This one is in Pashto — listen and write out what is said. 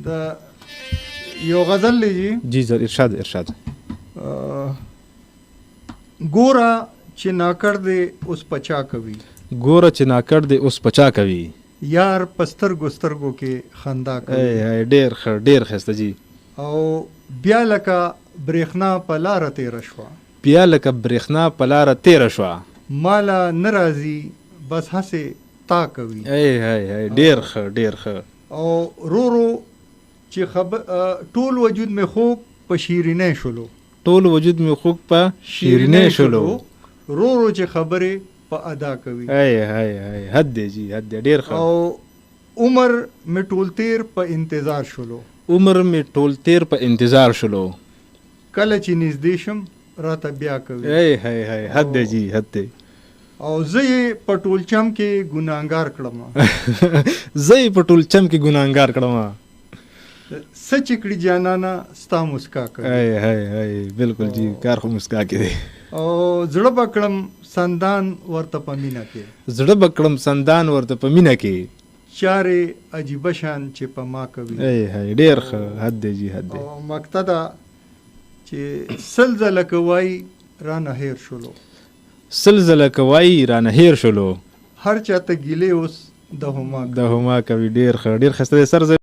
د یو غزل دی جی سر ارشاد ارشاد. ګوره چې ناکړ دی اوس پچا کوي، ګوره چې ناکړ دی اوس پچا کوي، یار په سترګو سترګو کې خندا کوي. ډېر ښه ډېر ښایسته جی. او بیا لکه برېښنا په لاره تېره شوه، بیا لکه برېښنا په لاره تېره شوه، ماله نه راځي بس هسې تا کوي. ډېر ښه ډېر ښه. او رو رو چې ټول وجود مې خوب په شیرینۍ شولو، ټول وجود مې خوږ په شیرینۍ شولو، رو رو چې خبرې په ادا کوي. حد دی جی حد دی. ډېر ښه. او عمر مې ټول تیر په انتظار شولو، عمر مې ټول تیر په انتظار شولو، کله چې نږدې شم راته بیا کوي. حد دی جی حد دی. او زه یې په ټولچم کې ګناهګار کړم، زه یې په ټولچم کې ګناهګار کړم، څه چې کړي جانانه ستا مسکا کوي. بالکل جی کار خو مسکا کې دی. او زړه به کړم سندان ورته په مینه کې، زړه به کړم سندان ورته په مینه کې، چارې عجیبه شان چې په ما کوي. ډېر ښه حد دی جی حد دی. او مقطع ده چې سل ځله کوي رانه هیر شولو، سل ځله کوي رانه هیر شولو، هر چاته ګیلې اوس د هما کوي. ډېر ښه ډېر ښایسته دی سر.